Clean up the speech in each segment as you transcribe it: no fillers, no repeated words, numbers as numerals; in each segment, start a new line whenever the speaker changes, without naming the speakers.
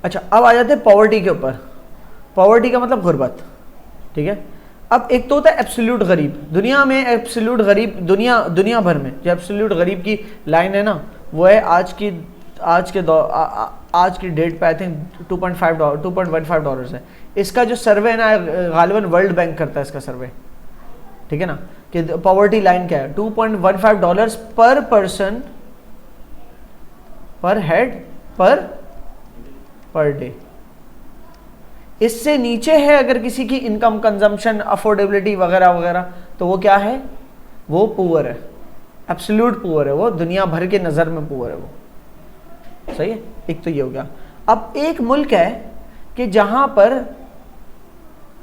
अच्छा, अब आ जाते हैं पॉवर्टी के ऊपर। पॉवर्टी का मतलब गुर्बत, ठीक है। अब एक तो होता है एब्सोल्यूट गरीब, दुनिया में एब्सोल्यूट गरीब, दुनिया भर में जो एब्सोल्यूट गरीब की लाइन है ना, वो है आज की डेट पे आई थिंक $2.15 है। इसका जो सर्वे है ना, गालिबन वर्ल्ड बैंक करता है इसका सर्वे, ठीक है ना, कि पॉवर्टी लाइन क्या है, $2.15 पर पर्सन पर हेड पर डे। इससे नीचे है अगर किसी की इनकम, कंजम्पशन, अफोर्डेबिलिटी वगैरह वगैरह, तो वो क्या है, वो पुअर है, एब्सोल्यूट पुअर है, वो दुनिया भर के नज़र में पुअर है वो, सही है। एक तो ये हो गया। अब एक मुल्क है कि जहां पर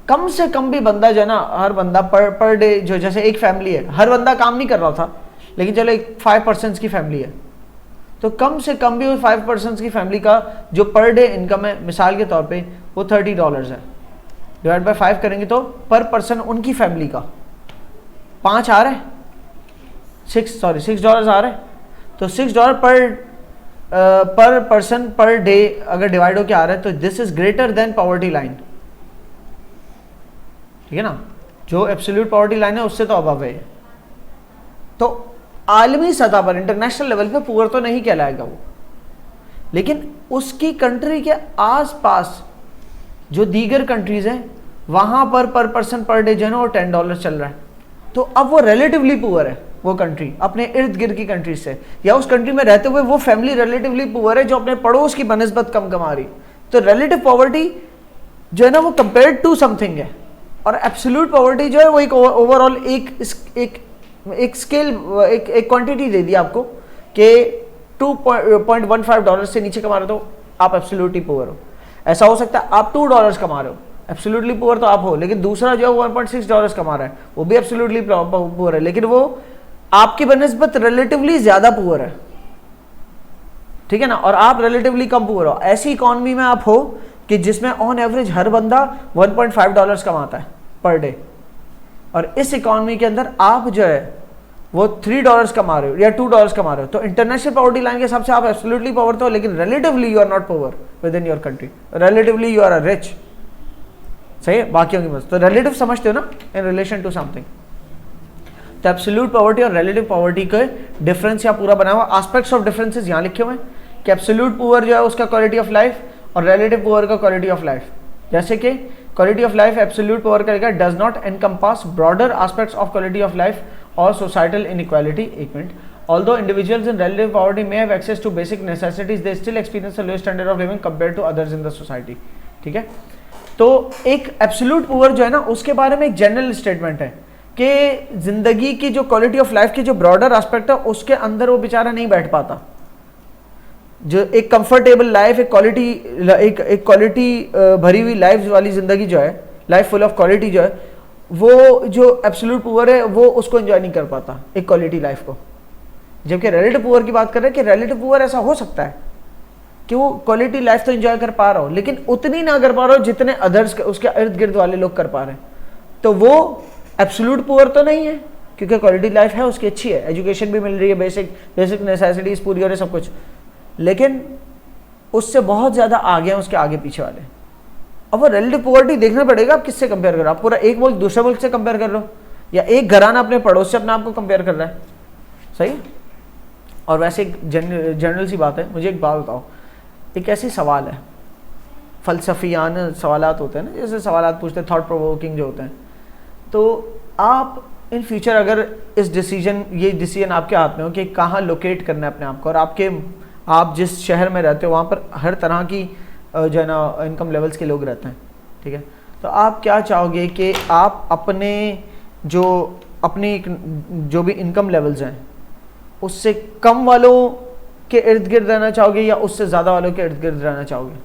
कम से कम भी बंदा जो है ना, हर बंदा पर डे, जो जैसे एक फैमिली है, हर बंदा काम नहीं कर रहा था, लेकिन चलो एक 5% की फैमिली है, तो कम से कम भी वो 5% की फैमिली का जो पर डे इनकम है, मिसाल के तौर पे वो $30 है, डिवाइड बाय 5 करेंगे तो पर पर्सन उनकी फैमिली का 5 आ रहा है, $6 आ रहा है। तो $6 पर पर्सन पर डे अगर डिवाइड होकर आ रहा है, तो this is greater than poverty line, ठीक है ना। जो एब्सोल्यूट पॉवर्टी लाइन है उससे तो अबव है। तो आलमी सतह पर, इंटरनेशनल लेवल पे पुअर तो नहीं कहलाएगा वो, लेकिन उसकी कंट्री के आसपास जो दीगर कंट्रीज हैं वहां पर पर्सन पर डे जो है ना वो $10 चल रहा है। तो अब वो रिलेटिवली पुअर है वो कंट्री अपने इर्द गिर्द की कंट्री से, या उस कंट्री में रहते हुए वो फैमिली रिलेटिवली पुअर है जो अपने पड़ोस की बनस्बत कम कमा रही। तो रिलेटिव पॉवर्टी जो है ना वो कंपेयर्ड टू समथिंग है, और एब्सोल्यूट पॉवर्टी जो है वो एक ओवरऑल एक स्केल, एक क्वांटिटी दे दी आपको कि $2.15 से नीचे कमा रहे हो तो आप एब्सोल्युटली पुअर हो। ऐसा हो सकता है आप $2 कमा रहे हो, एब्सोल्युटली पुअर तो आप हो, लेकिन दूसरा जो है $1.6 कमा रहा है वो भी एब्सोल्युटली पुअर है, लेकिन वो आपकी बनस्बत रिलेटिवली ज्यादा पुअर है, ठीक है ना, और आप रिलेटिवली कम पुअर हो। ऐसी इकोनॉमी में आप हो कि जिसमें ऑन एवरेज हर बंदा $1.5 कमाता है पर डे, और इस इकोनॉमी के अंदर आप जो है वो $3 कमा रहे हो या $2 कमा रहे हो, तो इंटरनेशनल पॉवर्टी लाइन के हिसाब से आप एब्सोल्युटली पुअर हो, लेकिन relatively you are not poor within your country, relatively you are rich, सही है, बाकियों की मदद। तो रिलेटिव समझते हो ना, इन रिलेशन टू समथिंग। तो एब्सोल्यूट पॉवर्टी और रिलेटिव पॉवर्टी के डिफरेंस यहाँ पूरा बना हुआ, एस्पेक्ट्स ऑफ डिफरेंसेस यहाँ लिखे हुए हैं कि एब्सोल्यूट पुअर जो है उसका क्वालिटी ऑफ लाइफ और रिलेटिव पुअर का क्वालिटी ऑफ लाइफ। जैसे कि quality of life absolute poor करेगा does not encompass broader aspects of quality of life और सोसाइटल इनइक्वालिटी। एक minute, although individuals in relative poverty may have access to basic necessities, they still experience a low standard of living compared to others in the society। ठीक है, तो एक absolute poor जो है ना उसके बारे में एक जनरल स्टेटमेंट है कि जिंदगी की जो क्वालिटी ऑफ लाइफ की जो ब्रॉडर एस्पेक्ट है उसके अंदर वो बेचारा नहीं बैठ पाता। जो एक कंफर्टेबल लाइफ, एक क्वालिटी भरी हुई लाइफ वाली जिंदगी जो है, लाइफ फुल ऑफ क्वालिटी जो है, वो जो एब्सोल्यूट पुअर है वो उसको एंजॉय नहीं कर पाता एक क्वालिटी लाइफ को। जबकि रिलेटिव पुअर की बात कर रहे हैं कि रिलेटिव पुअर ऐसा हो सकता है कि वो क्वालिटी लाइफ तो एंजॉय कर पा रहा हो, लेकिन उतनी ना कर पा रहा हो जितने अदर्स उसके इर्द गिर्द वाले लोग कर पा रहे हैं, तो वो एब्सोल्यूट पुअर तो नहीं है, क्योंकि क्वालिटी लाइफ है उसकी अच्छी है, एजुकेशन भी मिल रही है, बेसिक नेसेसिटीज पूरी हो रही है, सब कुछ, लेकिन उससे बहुत ज्यादा आगे हैं उसके आगे पीछे वाले। अब वो रिलेटिव पॉवर्टी देखना पड़ेगा आप किससे कंपेयर कर रहे हो, आप पूरा एक मुल्क दूसरे मुल्क से कंपेयर कर रहे हो, या एक घराना अपने पड़ोस से अपने आप को कंपेयर कर रहा है, सही। और वैसे एक जनरल सी बात है, मुझे एक बात बताओ, एक ऐसी सवाल है, फलसफियाना सवालात होते हैं ना, जैसे सवालात पूछते हैं थॉट प्रोवोकिंग जो होते हैं, तो आप इन फ्यूचर अगर ये डिसीजन आपके हाथ में हो कि कहाँ लोकेट करना है अपने आप को, और आप जिस शहर में रहते हो वहाँ पर हर तरह की जो है ना इनकम लेवल्स के लोग रहते हैं, ठीक है, तो आप क्या चाहोगे कि आप अपनी जो भी इनकम लेवल्स हैं उससे कम वालों के इर्द गिर्द रहना चाहोगे या उससे ज़्यादा वालों के इर्द गिर्द रहना चाहोगे?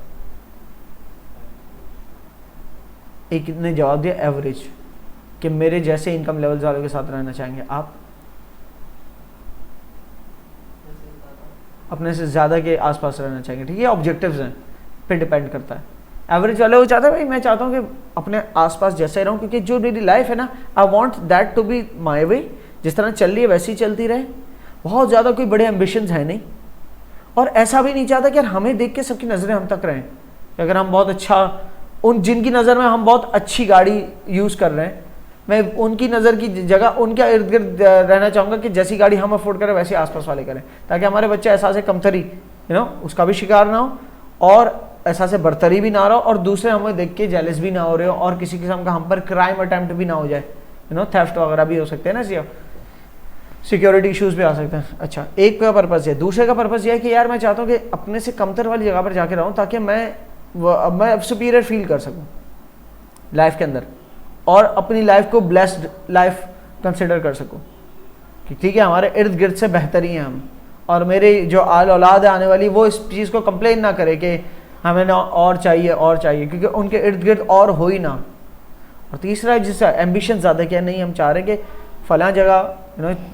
एक ने जवाब दिया एवरेज, कि मेरे जैसे इनकम लेवल्स वालों के साथ रहना चाहेंगे। आप अपने से ज़्यादा के आसपास रहना चाहेंगे, ठीक है, ऑब्जेक्टिव्स हैं, पे डिपेंड करता है। एवरेज वाले वो चाहते हैं भाई मैं चाहता हूँ कि अपने आसपास जैसे रहूँ, क्योंकि जो मेरी लाइफ है ना, I want that to be my way, जिस तरह चल रही है वैसी चलती रहे, बहुत ज़्यादा कोई बड़े एम्बिशंस है नहीं, और ऐसा भी नहीं चाहता कि यार हमें देख के सबकी नज़रें हम तक रहें, कि अगर हम बहुत अच्छा, उन जिनकी नज़र में हम बहुत अच्छी गाड़ी यूज़ कर रहे हैं, मैं उनकी नज़र की जगह उनके इर्द गिर्द रहना चाहूँगा कि जैसी गाड़ी हम अफोर्ड करें वैसे आसपास वाले करें, ताकि हमारे बच्चे एहसास कमतरी उसका भी शिकार ना हो, और एहसास बरतरी भी ना रहा हो, और दूसरे हमें देख के जेलस भी ना हो रहे हो, और किसी किस्म का हम पर क्राइम अटैम्प्ट भी ना हो जाए, थेफ्ट वगैरह भी हो सकते हैं ना, सिक्योरिटी इश्यूज भी आ सकते हैं। अच्छा, एक का पर्पज़ है। दूसरे का पर्पज़ यह है कि यार मैं चाहता हूँ कि अपने से कमतर वाली जगह पर जाके रहूँ, ताकि मैं सुपीरियर फील कर सकूँ लाइफ के अंदर, और अपनी लाइफ को ब्लेस्ड लाइफ कंसिडर कर सकूँ कि ठीक है हमारे इर्द गिर्द से बेहतरी हैं हम, और मेरी जो औलाद है आने वाली वो इस चीज़ को कंप्लेन ना करे कि हमें ना और चाहिए, क्योंकि उनके इर्द गिर्द और हो ही ना। और तीसरा जिससे एम्बिशन ज़्यादा क्या, नहीं हम चाह रहे हैं कि फलां जगह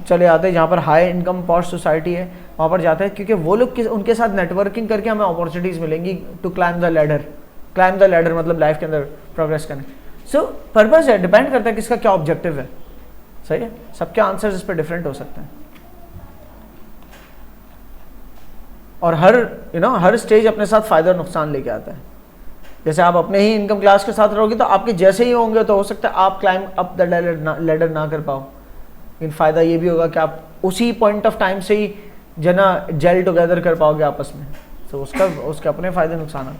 चले जाते हैं जहाँ पर हाई इनकम पॉश सोसाइटी है, वहाँ पर जाते हैं, क्योंकि वो लोग उनके साथ नेटवर्किंग करके हमें अपॉर्चुनिटीज़ मिलेंगी टू क्लाइम द लैडर मतलब लाइफ के अंदर प्रोग्रेस करने। सो पर्पज़ है, डिपेंड करता है किसका क्या ऑब्जेक्टिव है, सही है, सबके आंसर्स इस पर डिफरेंट हो सकते हैं, और हर स्टेज अपने साथ फ़ायदा और नुकसान लेके आता है। जैसे आप अपने ही इनकम क्लास के साथ रहोगे तो आपके जैसे ही होंगे, तो हो सकता है आप क्लाइम अप द लैडर ना कर पाओ, लेकिन फ़ायदा ये भी होगा कि आप उसी पॉइंट ऑफ टाइम से ही जेल टुगेदर कर पाओगे आपस में, तो उसके अपने फ़ायदे नुकसान हैं।